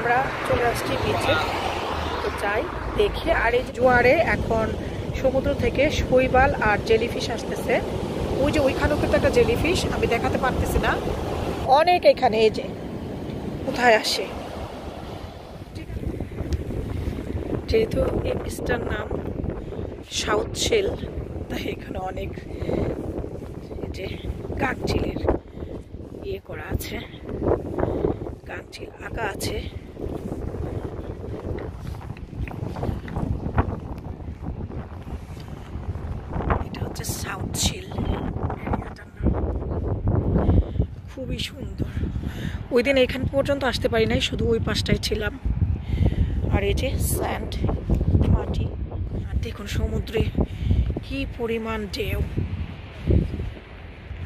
আমরা চলে আসছি বিচে, তো যাই দেখি। আর এই জোয়ারে এখন সমুদ্র থেকে শৈবাল আর জেলিফিশ আসতেছে। ওই যে ওইখানেও কিন্তু একটা জেলিফিশ, আমি দেখাতে পারতেছি না, অনেক এখানে। এই যে কোথায় আসে, যেহেতু এই বিচটার নাম সাউথ শেল, তাই এখানে অনেক যে কাকচিলের ইয়ে করা আছে, কাকচিল আঁকা আছে। এটা হচ্ছে সাউথ শেল, খুবই সুন্দর। ওই দিন এখান পর্যন্ত আসতে পারি নাই, শুধু ওই পাশটায় ছিলাম। আর এই যে স্যান্ড, মাটি, আর দেখুন সমুদ্রে কি পরিমাণ ঢেউ,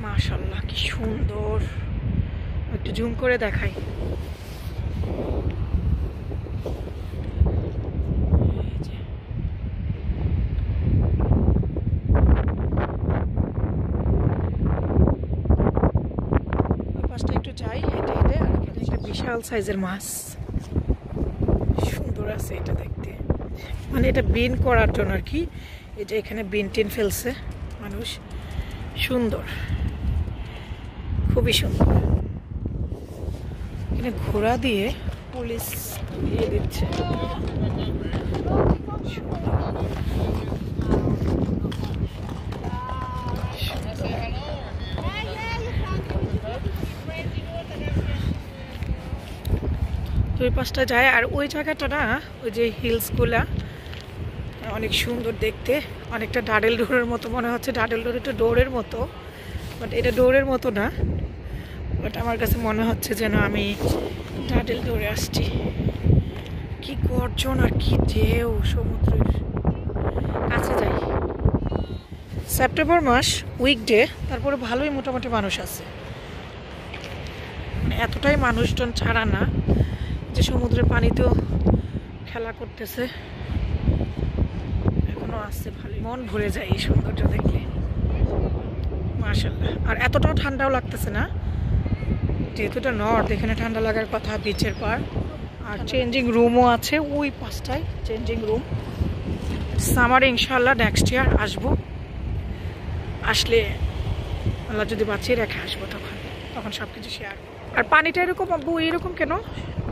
মাশাআল্লাহ কি সুন্দর। একটু জুম করে দেখাই। ওই পাশটা একটু যাই হেঁটে হেঁটে। আর একটা বিশাল সাইজের মাছ, সুন্দর আছে এটা দেখতে, মানে এটা বিন করার জন্য আর কি। এই যে এখানে বিন টিন ফেলছে মানুষ, সুন্দর, খুবই সুন্দর। এখানে ঘোড়া দিয়ে পুলিশ দিয়ে দিচ্ছে। দুই পাশটা যায়। আর ওই জায়গাটা না, ওই যে হিলসগুলা অনেক সুন্দর দেখতে, অনেকটা ডাডেল ডোরের মতো মনে হচ্ছে। ডাডেল ডোর একটা ডোরের মতো, বাট এটা ডোরের মতো না, বাট আমার কাছে মনে হচ্ছে যেন আমি ডাডেল ডোরে আসছি। কি গর্জন আর কি ঢেউ সমুদ্রের। কাছে যাই। সেপ্টেম্বর মাস, উইকডে, তারপরে ভালোই মোটামুটি মানুষ আছে, মানে এতটাই মানুষজন ছাড়া না যে সমুদ্রের পানিতেও খেলা করতেছে, এখনো আসছে ভালোই। মন ভরে যায় এই সৌন্দর্য দেখলে, মাশাআল্লাহ। আর এতটাও ঠান্ডাও লাগতেছে না, যেহেতু এটা নর্থ, এখানে ঠান্ডা লাগার কথা, বিচের পার। আর চেঞ্জিং রুমও আছে ওই পাশটায়, চেঞ্জিং রুম। সামারে ইনশাআল্লাহ নেক্সট ইয়ার আসবো, আসলে আল্লাহ যদি বাঁচিয়ে রেখে আসবো, তখন সব কিছু শেয়ার। আর পানিটা এরকম আব্বু, এরকম কেন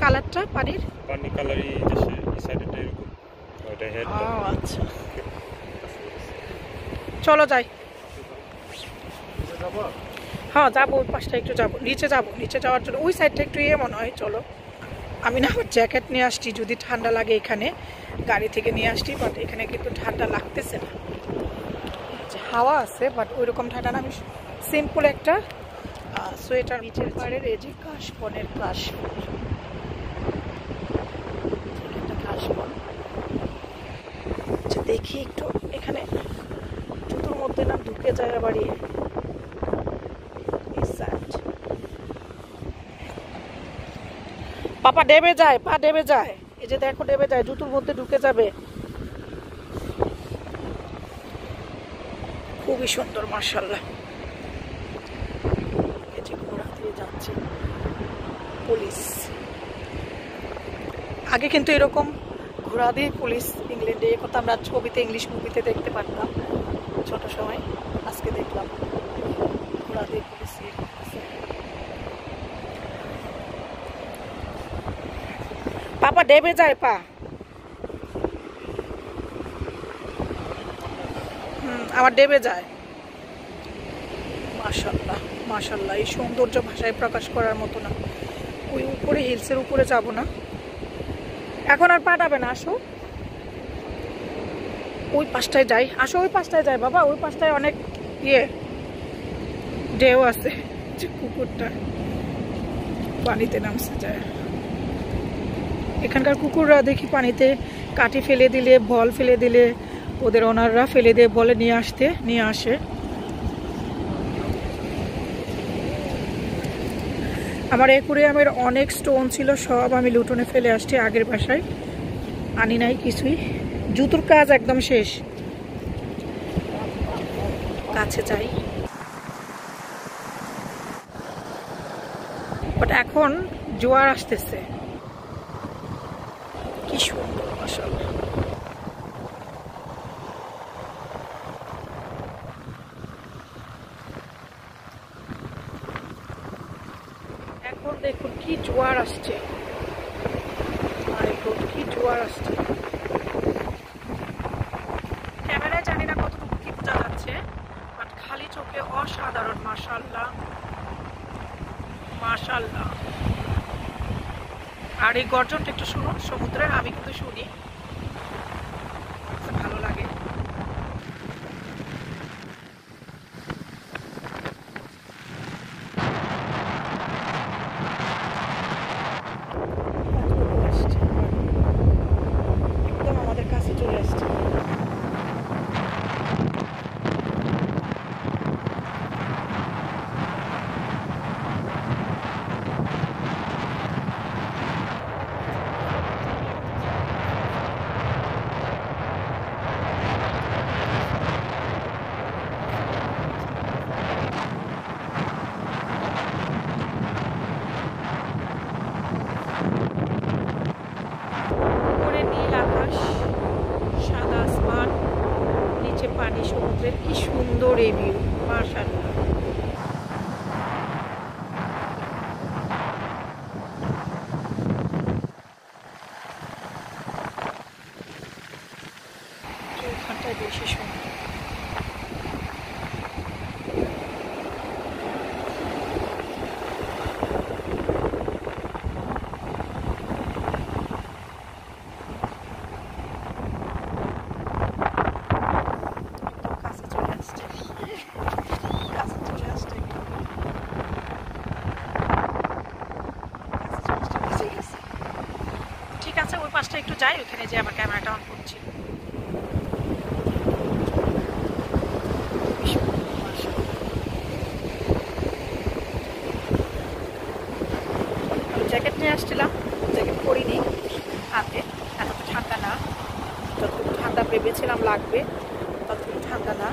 কালারটা পানির? পানি কালারই সাইডটা এরকম, ওটা হেড। আচ্ছা চলো যাই। হ্যাঁ যাবো, ওই পাশটা একটু যাবো, নিচে যাবো। নিচে যাওয়ার জন্য ওই সাইডটা একটু ইয়ে মনে হয়। চলো। আমি না আমার জ্যাকেট নিয়ে আসছি, যদি ঠান্ডা লাগে এখানে গাড়ি থেকে নিয়ে আসছি, বাট এখানে কিন্তু ঠান্ডা লাগতেছে না, হাওয়া আছে বাট ওইরকম ঠান্ডা না। আমি সিম্পল একটা সোয়েটার। নিচের পাড়ের এই যে কাশবনের কাশবন, কাশবন। আচ্ছা দেখি একটু, এখানে জুতোর মধ্যে না ঢুকে যায় আবার। পাপা ডেবে যায়, পা ডেবে যায়, এই যে দেখো ডেবে যায়, জুতোর মধ্যে ঢুকে যাবে। খুবই সুন্দর মাশাআল্লাহ। এই যে ঘোড়া দিয়ে যাচ্ছে পুলিশ। আগে কিন্তু এরকম ঘোড়া দিয়ে পুলিশ ইংল্যান্ডে এ কথা আমরা ছবিতে, ইংলিশ মুভিতে দেখতে পারতাম ছোট সময়। আজকে দেখলাম ঘোড়া দিয়ে পুলিশ ইয়ে করতেছে। পাপা ডেবে যায় পা। আমার ডেবে যায়। মাশাআল্লাহ মাশাআল্লাহ, এই সৌন্দর্য ভাষায় প্রকাশ করার মতো না। ওই উপরে হিলসের উপরে যাব না এখন, আর পাঠাবে না। আসো ওই পাশটায় যাই, আসো ওই পাশটায় যাই বাবা, ওই পাশটায় অনেক ইয়ে ঢেউ আছে। যে কুকুরটা পানিতে নামছে যায়। এখানকার কুকুররা দেখি পানিতে কাঠি ফেলে দিলে, বল ফেলে দিলে, ওদের ওনাররা ফেলে দিয়ে বলে নিয়ে আসে। আমার অ্যাকুরিয়ামের অনেক স্টোন ছিল, সব আমি লুটনে ফেলে আসছি আগের বাসায়, আনি নাই কিছুই। জুতোর কাজ একদম শেষ। কাছে যাই, বাট এখন জোয়ার আসতেছে, কি সুন্দর মাশাআল্লাহ। এখন দেখুন কি জোয়ার আসছে, কি জোয়ার আসছে। ক্যামেরায় জানি না কতটুকু কি বোঝা যাচ্ছে, বাট খালি চোখে অসাধারণ মাশাআল্লাহ মাশাআল্লাহ। আর এই গর্জনটা একটু শুনুন সমুদ্রের, আমি কিন্তু শুনি, ভালো লাগে। একদম আমাদের কাছে চলে আসছে। পানি, সমুদ্রের কি সুন্দর এই ভিউ মাশাআল্লাহ। ওখানটায় বেশি সুন্দর। ঠিক আছে, ওই পাশটা একটু যাই, ওখানে যে আবার ক্যামেরাটা অন করছি। জ্যাকেট নিয়ে আসছিলাম, জ্যাকেট পরিনি হাতে, এত ঠান্ডা না, যতটুকু ঠান্ডা ভেবেছিলাম লাগবে ততটুকু ঠান্ডা না।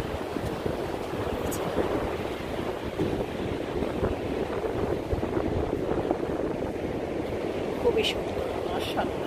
খুবই সুন্দর মাশাআল্লাহ।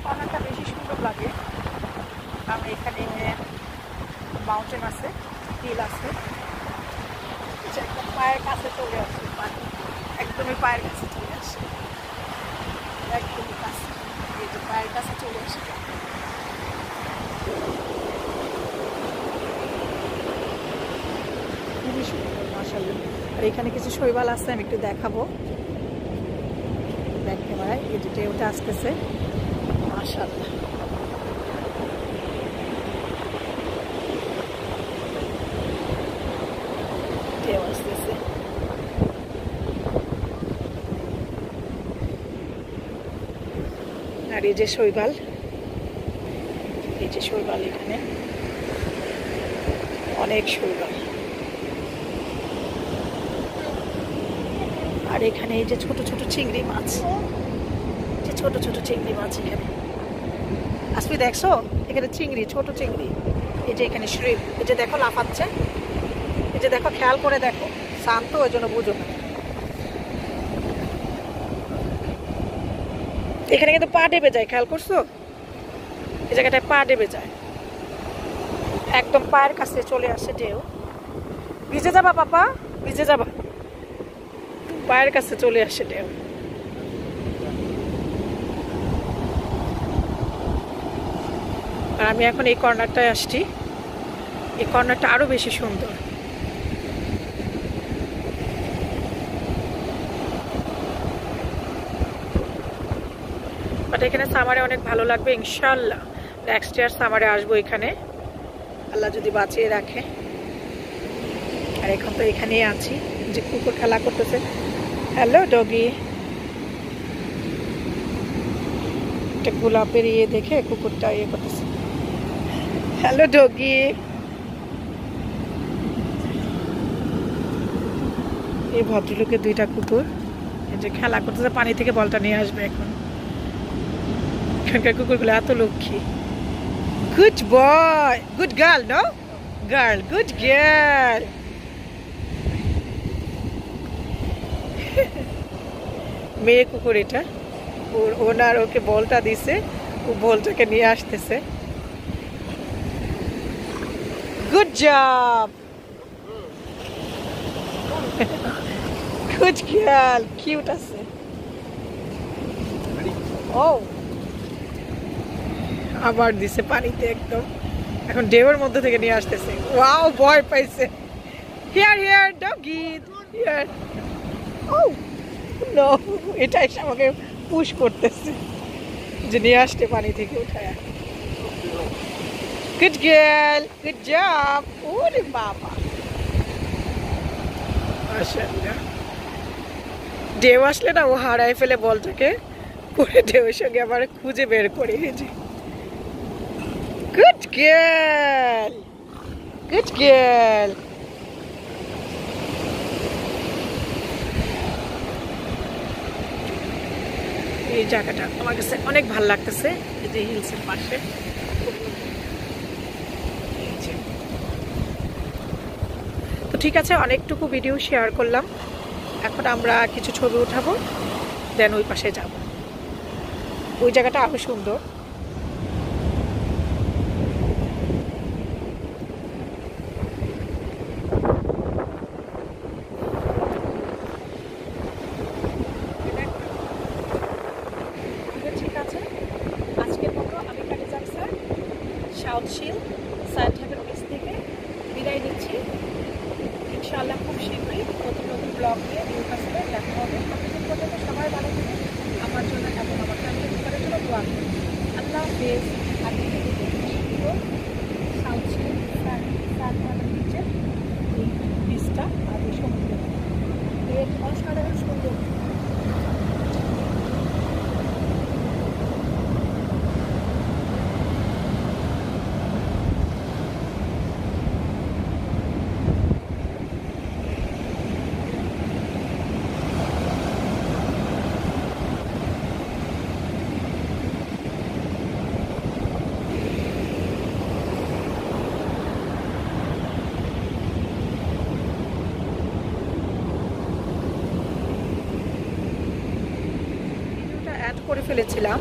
কর্নারটা বেশি সুন্দর লাগে, কারণ এখানে মাউন্টেন আছে, হিল আছে, একদম পায়ের কাছে চলে আসে, একদমই পায়ের কাছে চলে আসে, একদমই কাছে, এই যে পায়ের কাছে চলে আসে। খুবই সুন্দর মাশাআল্লাহ। আর এখানে কিছু শৈবাল আছে, আমি একটু দেখাবো ব্যাক ক্যামেরায়। এই যে ঢেউটা আসতেছে মাশাআল্লাহ। ঢেউ আসতেছে, আর এই যে শৈবাল, এই যে শৈবাল, এখানে অনেক শৈবাল। আর এখানে এই যে ছোট ছোট চিংড়ি মাছ, যে ছোট ছোট চিংড়ি মাছ এখানে আসবি, দেখছো এখানে চিংড়ি, ছোট চিংড়ি। এই যে এখানে শ্রিম্প, এই যে দেখো লাফাচ্ছে, এই যে দেখো, খেয়াল করে দেখো, শান্ত ওই জন্য বুঝো না। এখানে কিন্তু পা ডেবে যায়, খেয়াল করছো, এই জায়গাটায় পা ডেবে যায়, একদম পায়ের কাছে চলে আসে ঢেউ। ভিজে যাবা পাপা, ভিজে যাবা, পায়ের কাছে চলে আসে ঢেউ। আর আমি এখন এই কর্নারটায় আসছি, এই কর্নারটা আরো বেশি সুন্দর। বাট এখানে সামারে অনেক ভালো লাগবে ইনশাআল্লাহ। নেক্সট ইয়ার সামারে আসবো এখানে, আল্লাহ যদি বাঁচিয়ে রাখে। আর এখন তো এখানেই আছি, যে কুকুর খেলা করতেছে। হ্যালো ডগি, একটা গোলাপের ইয়ে দেখে কুকুরটা ইয়ে করতেছে। হ্যালো ডগি, এই ভদ্রলোকের দুইটা কুকুর এই যে খেলা করতেছে, পানি থেকে বলটা নিয়ে আসবে এখন। এখানকার কুকুরগুলো এত লক্ষ্মী। Good boy, good girl, no girl, good girl. মেয়ে কুকুর এটা, ওর ওনার ওকে বলটা দিছে, ও বলটাকে নিয়ে আসতেছে। Good job, good girl, cute আছে। ও আবার দিছে পানিতে একদম, এখন ঢেউয়ের মধ্যে থেকে নিয়ে আসতেছে। ওয়াও, ভয় পাইছে। Here here doggy, here. Oh no, এটা এসে আমাকে পুশ করতেছে যে নিয়ে আসতে পানি থেকে উঠায়। Good girl, good job. ওরে বাবা, মাশাআল্লাহ। ঢেউ আসলে না ও হারায় ফেলে বলটাকে, পরে ঢেউয়ের সঙ্গে আবার খুঁজে বের করে। Good girl, good girl. এই জায়গাটা আমার কাছে অনেক ভালো লাগতেছে, এই যে হিলসের পাশে। তো ঠিক আছে, অনেকটুকু ভিডিও শেয়ার করলাম। এখন আমরা কিছু ছবি উঠাবো, দেন ওই পাশে যাব। ওই জায়গাটা আরো সুন্দর। ঠিক আছে, আজকের মতো আমি কাটিজাম স্যার সাউথ শিল সায়েন্টিফিক অফিস থেকে বিদায় নিচ্ছি। ইনশাআল্লাহ খুব শীঘ্রই নতুন নতুন ব্লগ নিয়ে নিউ কাছে দেখা হবে। ততদিন পর্যন্ত সবাই ভালো থাকুন, আমার জন্য এবং আমার ফ্যামিলি মেম্বারের জন্য দোয়া করুন। আল্লাহ হাফেজ। আজকে থেকে সাউথ শিল সায়েন্টিফিক বিচের এই বিচটা আর এই সমুদ্র এর অসাধারণ সুন্দর। করে ফেলেছিলাম,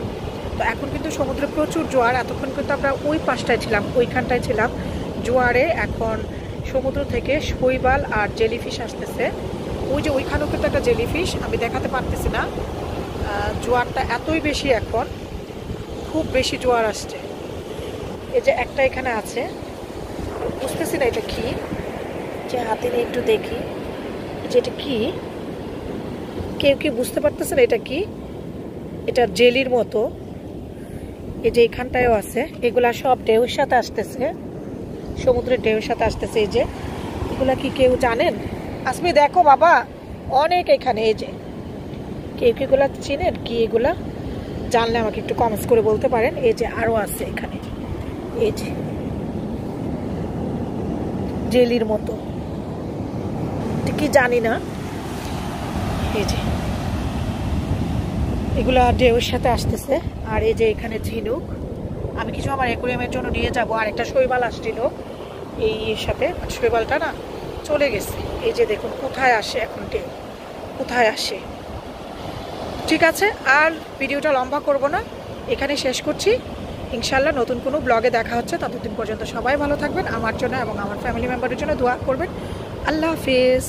তো এখন কিন্তু সমুদ্রে প্রচুর জোয়ার। এতক্ষণ কিন্তু আমরা ওই পাশটায় ছিলাম, ওইখানটায় ছিলাম জোয়ারে। এখন সমুদ্র থেকে শৈবাল আর জেলিফিশ আসতেছে। ওই যে ওইখানেও কিন্তু একটা জেলিফিশ, আমি দেখাতে পারতেছি না। জোয়ারটা এতই বেশি, এখন খুব বেশি জোয়ার আসছে। এই যে একটা এখানে আছে, বুঝতেছি না এটা কি, যে হাতে নিয়ে একটু দেখি যে এটা কি। কেউ কি বুঝতে পারতেছে না এটা কি? এটা জেলির মতো। এই যে এখানটায়ও আছে, এগুলা সব ঢেউর সাথে আসতেছে, সমুদ্রের ঢেউর সাথে আসতেছে। এই যে এগুলা কি কেউ জানেন? আসমি দেখো বাবা, অনেক এখানে। এই যে কেউ কি এগুলা চিনেন কি? এগুলা জানলে আমাকে একটু কমেন্টস করে বলতে পারেন। এই যে আরো আছে এখানে, এই যে জেলির মতো, কি জানি না। এই যে এগুলা ঢেউর সাথে আসতেছে। আর এই যে এখানে ঝিনুক, আমি কিছু আমার অ্যাকুয়ারিয়ামের জন্য নিয়ে যাব। আর একটা শৈবাল আসছিল এই সাথে, শৈবালটা না চলে গেছে। এই যে দেখুন কোথায় আসে এখন ঢেউ, কোথায় আসে। ঠিক আছে, আর ভিডিওটা লম্বা করব না, এখানে শেষ করছি। ইনশাল্লাহ নতুন কোনো ব্লগে দেখা হচ্ছে। ততদিন পর্যন্ত সবাই ভালো থাকবেন, আমার জন্য এবং আমার ফ্যামিলি মেম্বারের জন্য দোয়া করবেন। আল্লাহ হাফেজ।